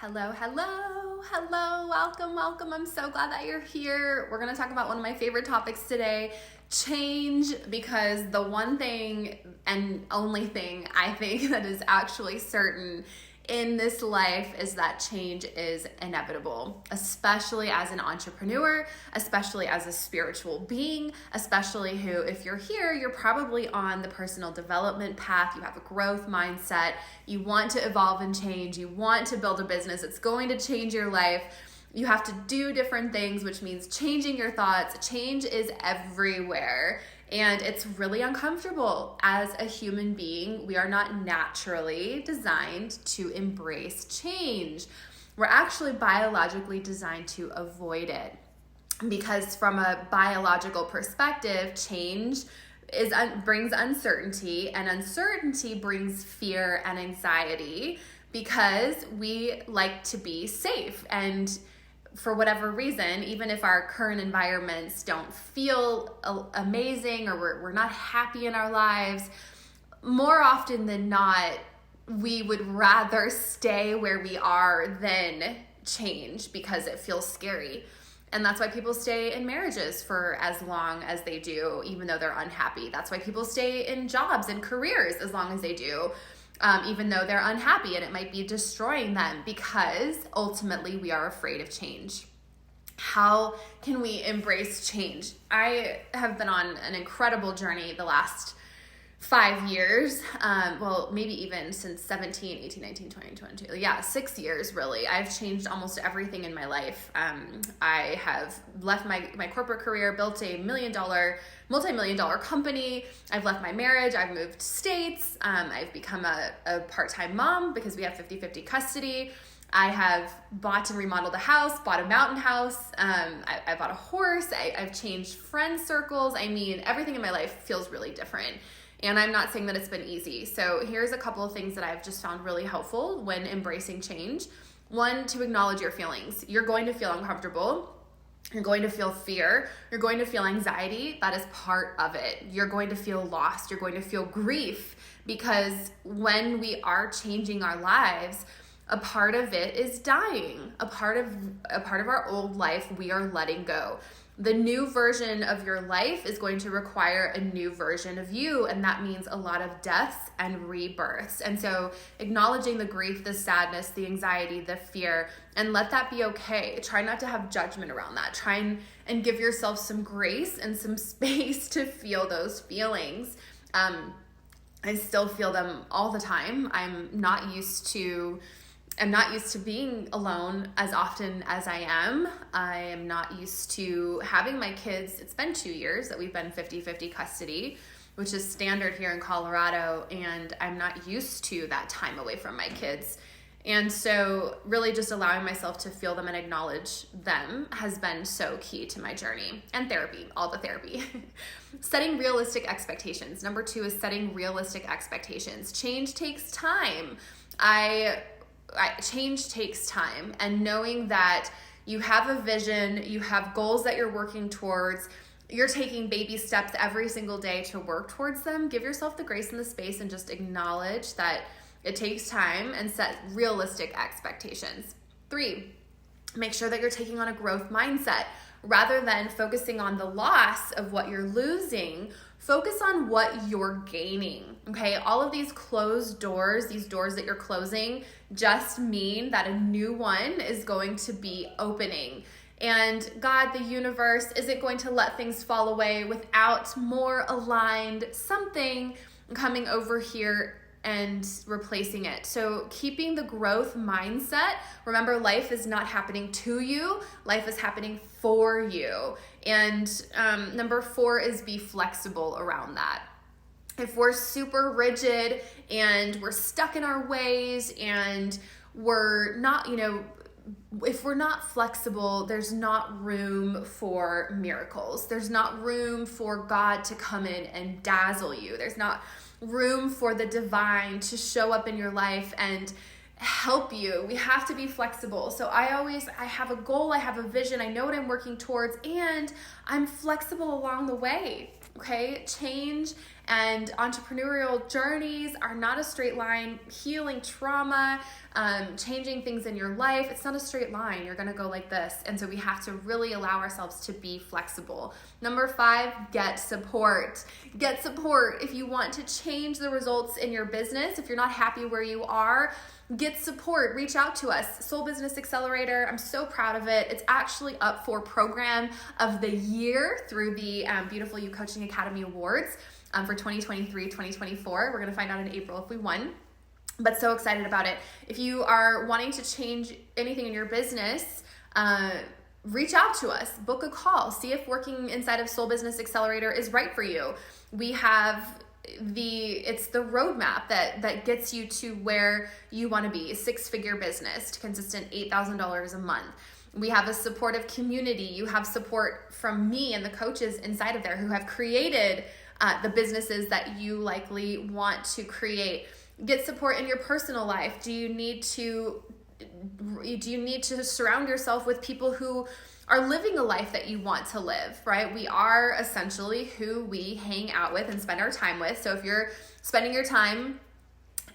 Hello, welcome. I'm so glad that you're here. We're gonna talk about one of my favorite topics today, change, because the one thing and only thing I think that is actually certain in this life is that change is inevitable, especially as an entrepreneur, especially as a spiritual being, especially who, if you're here, you're probably on the personal development path. You have a growth mindset. You want to evolve and change. You want to build a business. It's going to change your life. You have to do different things, which means changing your thoughts. Change is everywhere. And it's really uncomfortable. As a human being, we are not naturally designed to embrace change. We're actually biologically designed to avoid it. Because from a biological perspective, change brings uncertainty, and uncertainty brings fear and anxiety because we like to be safe. And for whatever reason, even if our current environments don't feel amazing or we're not happy in our lives, more often than not, we would rather stay where we are than change because it feels scary. And that's why people stay in marriages for as long as they do, even though they're unhappy. That's why people stay in jobs and careers as long as they do, even though they're unhappy and it might be destroying them, because ultimately we are afraid of change. How can we embrace change? I have been on an incredible journey the last 5 years, well, maybe even since 17, 18, 19, 20, 22. Yeah, 6 years really. I've changed almost everything in my life. I have left my corporate career, built a multi-million-dollar company. I've left my marriage. I've moved states. I've become a part-time mom because we have 50-50 custody. I have bought and remodeled a house, bought a mountain house. I bought a horse. I've changed friend circles. I mean, everything in my life feels really different. And I'm not saying that it's been easy. So here's a couple of things that I've just found really helpful when embracing change. One, to acknowledge your feelings. You're going to feel uncomfortable. You're going to feel fear. You're going to feel anxiety. That is part of it. You're going to feel lost. You're going to feel grief, because when we are changing our lives, a part of it is dying. A part of our old life we are letting go. The new version of your life is going to require a new version of you, and that means a lot of deaths and rebirths. And so acknowledging the grief, the sadness, the anxiety, the fear, and let that be okay. Try not to have judgment around that. Try and give yourself some grace and some space to feel those feelings. I still feel them all the time. I'm not used to being alone as often as I am. I am not used to having my kids. It's been 2 years that we've been 50-50 custody, which is standard here in Colorado, and I'm not used to that time away from my kids. And so really just allowing myself to feel them and acknowledge them has been so key to my journey. And therapy, all the therapy. Setting realistic expectations. Number 2 is setting realistic expectations. Change takes time. Change takes time, and knowing that you have a vision, you have goals that you're working towards, you're taking baby steps every single day to work towards them. Give yourself the grace and the space and just acknowledge that it takes time, and set realistic expectations. 3, make sure that you're taking on a growth mindset. Rather than focusing on the loss of what you're losing, focus on what you're gaining, okay? All of these closed doors, these doors that you're closing, just mean that a new one is going to be opening. And God, the universe, isn't going to let things fall away without more aligned something coming over here and replacing it. So keeping the growth mindset. Remember, life is not happening to you. Life is happening for you. And number 4 is be flexible around that. If we're super rigid and we're stuck in our ways and we're not, if we're not flexible, there's not room for miracles. There's not room for God to come in and dazzle you. There's not room for the divine to show up in your life and help you. We have to be flexible. So I have a goal, I have a vision, I know what I'm working towards, and I'm flexible along the way. Okay? Change And entrepreneurial journeys are not a straight line. Healing trauma, changing things in your life, it's not a straight line. You're going to go like this. And so we have to really allow ourselves to be flexible. Number 5, get support. Get support. If you want to change the results in your business, if you're not happy where you are, get support. Reach out to us. Soul Business Accelerator. I'm so proud of it. It's actually up for Program of the Year through the Beautiful You Coaching Academy Awards for 2023-2024. We're going to find out in April if we won. But so excited about it. If you are wanting to change anything in your business, reach out to us, book a call, see if working inside of Soul Business Accelerator is right for you. We have it's the roadmap that gets you to where you want to be, a 6-figure business to consistent $8,000 a month. We have a supportive community. You have support from me and the coaches inside of there who have created the businesses that you likely want to create. Get support in your personal life. Do you need to surround yourself with people who are living a life that you want to live, right? We are essentially who we hang out with and spend our time with. So if you're spending your time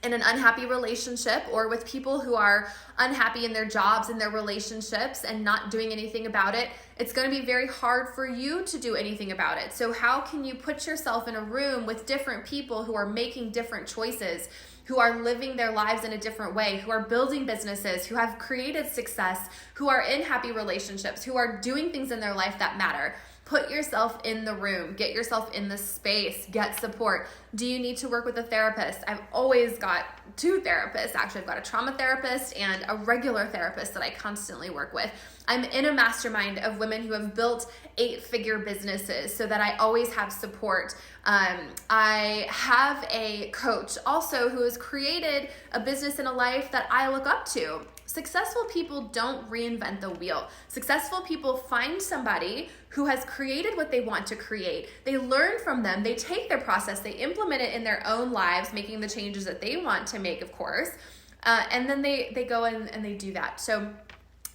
in an unhappy relationship or with people who are unhappy in their jobs and their relationships and not doing anything about it, it's going to be very hard for you to do anything about it. So how can you put yourself in a room with different people who are making different choices, who are living their lives in a different way, who are building businesses, who have created success, who are in happy relationships, who are doing things in their life that matter? Put yourself in the room, get yourself in the space, get support. Do you need to work with a therapist? I've always got 2 therapists. Actually, I've got a trauma therapist and a regular therapist that I constantly work with. I'm in a mastermind of women who have built 8-figure businesses so that I always have support. I have a coach also who has created a business and a life that I look up to. Successful people don't reinvent the wheel. Successful people find somebody who has created what they want to create. They learn from them. They take their process. They implement it in their own lives, making the changes that they want to make, of course. And then they go in and they do that. So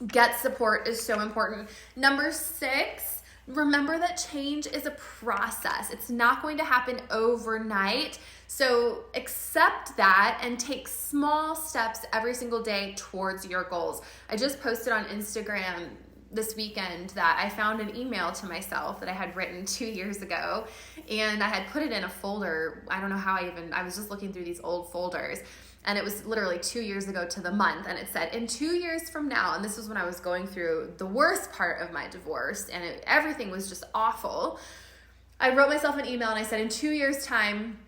get support is so important. Number 6, remember that change is a process. It's not going to happen overnight. So accept that and take small steps every single day towards your goals. I just posted on Instagram this weekend that I found an email to myself that I had written 2 years ago, and I had put it in a folder. I don't know how I was just looking through these old folders, and it was literally 2 years ago to the month, and it said, in 2 years from now, and this was when I was going through the worst part of my divorce, and everything was just awful. I wrote myself an email and I said, in 2 years' time,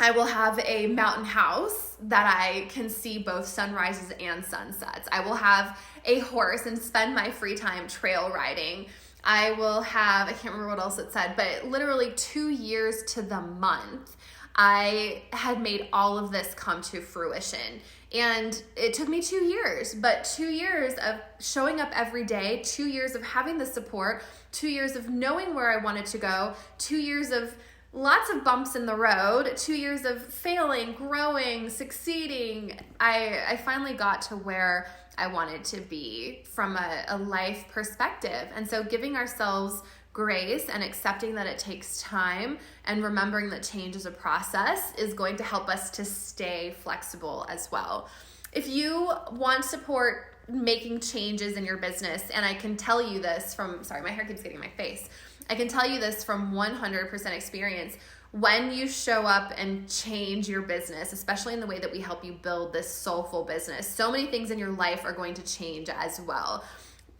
I will have a mountain house that I can see both sunrises and sunsets. I will have a horse and spend my free time trail riding. I will have, I can't remember what else it said, but literally 2 years to the month, I had made all of this come to fruition. And it took me 2 years, but 2 years of showing up every day, 2 years of having the support, 2 years of knowing where I wanted to go, 2 years of lots of bumps in the road, 2 years of failing, growing, succeeding. I finally got to where I wanted to be from a life perspective. And so giving ourselves grace and accepting that it takes time and remembering that change is a process is going to help us to stay flexible as well. If you want support making changes in your business, and I can tell you this from, sorry, my hair keeps getting in my face. I can tell you this from 100% experience. When you show up and change your business, especially in the way that we help you build this soulful business, so many things in your life are going to change as well.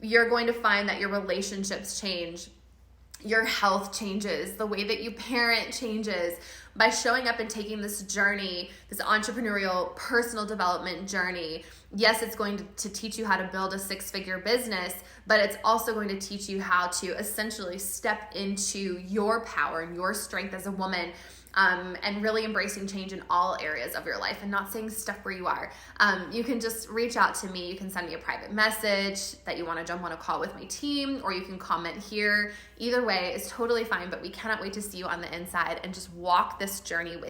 You're going to find that your relationships change, your health changes, the way that you parent changes. By showing up and taking this journey, this entrepreneurial personal development journey, yes, it's going to teach you how to build a 6-figure business, but it's also going to teach you how to essentially step into your power and your strength as a woman, and really embracing change in all areas of your life and not staying stuck where you are. You can just reach out to me. You can send me a private message that you want to jump on a call with my team, or you can comment here. Either way is totally fine, but we cannot wait to see you on the inside and just walk this journey with